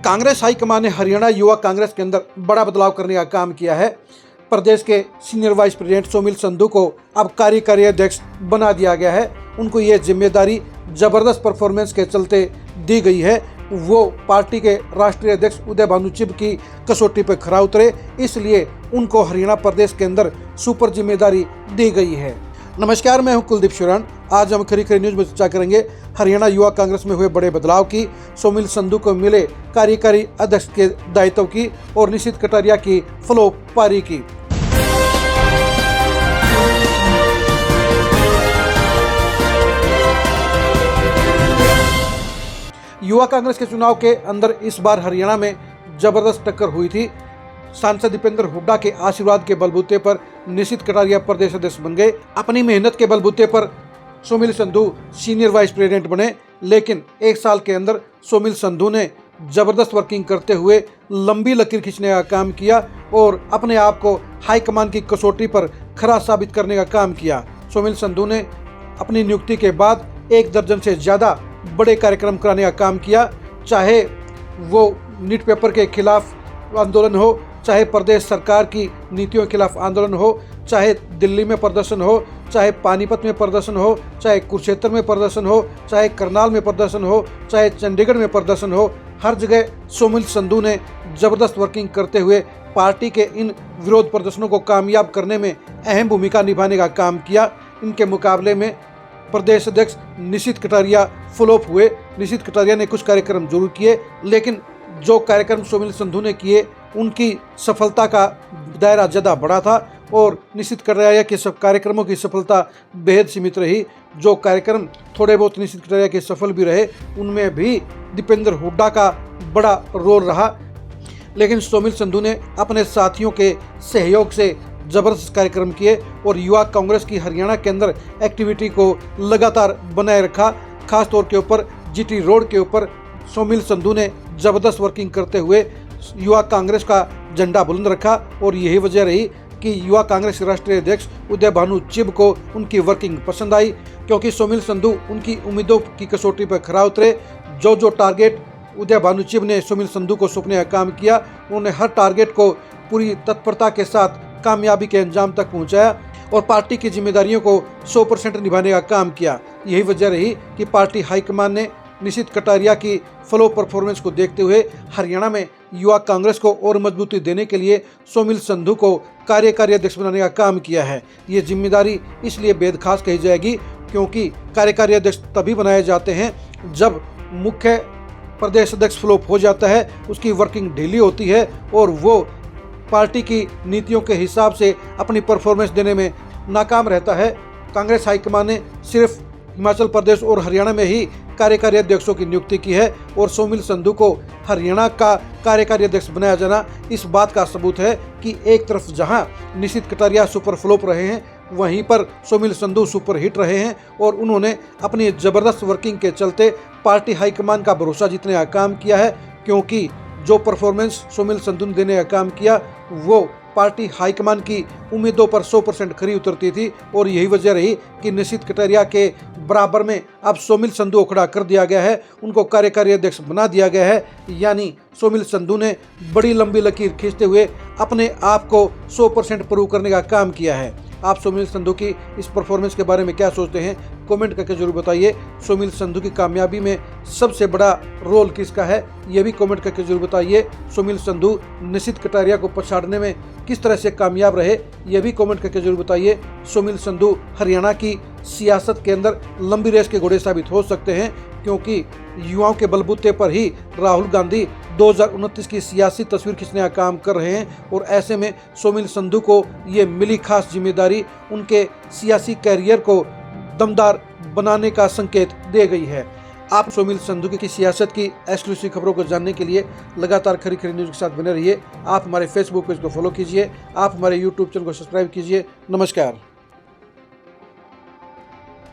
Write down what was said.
Congress high command ने हरियाणा युवा कांग्रेस के अंदर बड़ा बदलाव करने का काम किया है। प्रदेश के senior vice president Somil Sandhu को अब कार्यकारी अध्यक्ष बना दिया गया है। उनको ये जिम्मेदारी जबरदस्त परफॉर्मेंस के चलते दी गई है। वो पार्टी के राष्ट्रीय अध्यक्ष उदय भानु चिब की कसौटी पर खरा उतरे, इसलिए उनको हरियाणा प्रदेश के अंदर सुपर जिम्मेदारी दी गई है। नमस्कार, मैं हूं कुलदीप शुरान। आज हम खरी खरी न्यूज में चर्चा करेंगे हरियाणा युवा कांग्रेस में हुए बड़े बदलाव की, सोमिल संधू को मिले कार्यकारी अध्यक्ष के दायित्व की और निशित कटारिया की फ्लॉप पारी की। युवा कांग्रेस के चुनाव के अंदर इस बार हरियाणा में जबरदस्त टक्कर हुई थी। सांसद दीपेंद्र हुड्डा के आशीर्वाद के बलबूते पर निशित कटारिया प्रदेश अध्यक्ष बन गए। अपनी मेहनत के बलबूते पर Somil Sandhu senior vice president बने, लेकिन एक साल के अंदर सोमिल संधू ने जबरदस्त वर्किंग करते हुए लंबी लकीर खींचने का काम किया और अपने आप को हाईकमान की कसौटी पर खरा साबित करने का काम किया। सोमिल संधू ने अपनी नियुक्ति के बाद 1 दर्जन से ज़्यादा बड़े कार्यक्रम कराने का काम किया, चाहे वो नीट पेपर के खिलाफ आंदोलन हो, चाहे प्रदेश सरकार की नीतियों के खिलाफ आंदोलन हो, चाहे दिल्ली में प्रदर्शन हो, चाहे पानीपत में प्रदर्शन हो, चाहे कुरुक्षेत्र में प्रदर्शन हो, चाहे करनाल में प्रदर्शन हो, चाहे चंडीगढ़ में प्रदर्शन हो, हर जगह सोमिल संधू ने जबरदस्त वर्किंग करते हुए पार्टी के इन विरोध प्रदर्शनों को कामयाब करने में अहम भूमिका निभाने का काम किया। इनके मुकाबले में प्रदेश अध्यक्ष निशित कटारिया फ्लॉप हुए। निशित कटारिया ने कुछ कार्यक्रम जरूर किए, लेकिन जो कार्यक्रम सोमिल संधू ने किए उनकी सफलता का दायरा ज़्यादा बड़ा था और निशित कटारिया के सब कार्यक्रमों की सफलता बेहद सीमित रही। जो कार्यक्रम थोड़े बहुत निशित कटारिया के सफल भी रहे, उनमें भी दीपेंद्र हुड्डा का बड़ा रोल रहा, लेकिन सोमिल संधू ने अपने साथियों के सहयोग से जबरदस्त कार्यक्रम किए और युवा कांग्रेस की हरियाणा के अंदर एक्टिविटी को लगातार बनाए रखा। खास तौर के ऊपर जीटी रोड के ऊपर सोमिल संधू ने जबरदस्त वर्किंग करते हुए युवा कांग्रेस का झंडा बुलंद रखा और यही वजह रही कि युवा कांग्रेस के राष्ट्रीय अध्यक्ष उदय भानु चिब को उनकी वर्किंग पसंद आई, क्योंकि सोमिल संधू उनकी उम्मीदों की कसौटी पर खरा उतरे। जो टारगेट उदय भानु चिब ने सोमिल संधू को सौंपने का काम किया, उन्होंने हर टारगेट को पूरी तत्परता के साथ कामयाबी के अंजाम तक पहुंचाया और पार्टी की जिम्मेदारियों को 100% निभाने का काम किया। यही वजह रही कि पार्टी हाईकमान ने निशित कटारिया की फ्लो परफॉर्मेंस को देखते हुए हरियाणा में युवा कांग्रेस को और मजबूती देने के लिए सोमिल संधू को कार्यकारी अध्यक्ष बनाने का काम किया है। ये जिम्मेदारी इसलिए बेहद खास कही जाएगी क्योंकि कार्यकारी अध्यक्ष तभी बनाए जाते हैं जब मुख्य प्रदेश अध्यक्ष फ्लॉप हो जाता है, उसकी वर्किंग ढीली होती है और वो पार्टी की नीतियों के हिसाब से अपनी परफॉर्मेंस देने में नाकाम रहता है। कांग्रेस हाईकमान ने सिर्फ हिमाचल प्रदेश और हरियाणा में ही कार्यकारी अध्यक्षों की नियुक्ति की है और सोमिल संधू को हरियाणा का कार्यकारी अध्यक्ष बनाया जाना इस बात का सबूत है कि एक तरफ जहां निशित कटारिया सुपर फ्लॉप रहे हैं, वहीं पर सोमिल संधू सुपर हिट रहे हैं और उन्होंने अपनी ज़बरदस्त वर्किंग के चलते पार्टी हाईकमान का भरोसा जीतने का काम किया है। क्योंकि जो परफॉर्मेंस सोमिल संधू ने देने का काम किया वो पार्टी हाईकमान की उम्मीदों पर 100% खरी उतरती थी और यही वजह रही कि निशित कटारिया के बराबर में अब सोमिल संधू को खड़ा कर दिया गया है, उनको कार्यकारी अध्यक्ष बना दिया गया है। यानी सोमिल संधू ने बड़ी लंबी लकीर खींचते हुए अपने आप को 100% प्रूव करने का काम किया है। आप सोमिल संधू की इस परफॉर्मेंस के बारे में क्या सोचते हैं, कमेंट करके जरूर बताइए। सोमिल संधू की कामयाबी में सबसे बड़ा रोल किसका है, ये भी कमेंट करके जरूर बताइए। सोमिल संधू निशित कटारिया को पछाड़ने में किस तरह से कामयाब रहे, ये भी कमेंट करके जरूर बताइए। सोमिल संधू हरियाणा की सियासत के अंदर लंबी रेस के घोड़े साबित हो सकते हैं, क्योंकि युवाओं के बलबूते पर ही राहुल गांधी 2029 की सियासी तस्वीर खींचने का काम कर रहे हैं और ऐसे में सोमिल संधू को ये मिली खास जिम्मेदारी उनके सियासी कैरियर को दमदार बनाने का संकेत दे गई है। आप सोमिल संधू की सियासत की एक्सक्लूसिव खबरों को जानने के लिए लगातार खरी खरी न्यूज़ के साथ बने रहिए। आप हमारे फेसबुक पेज को फॉलो कीजिए, आप हमारे यूट्यूब चैनल को सब्सक्राइब कीजिए। नमस्कार।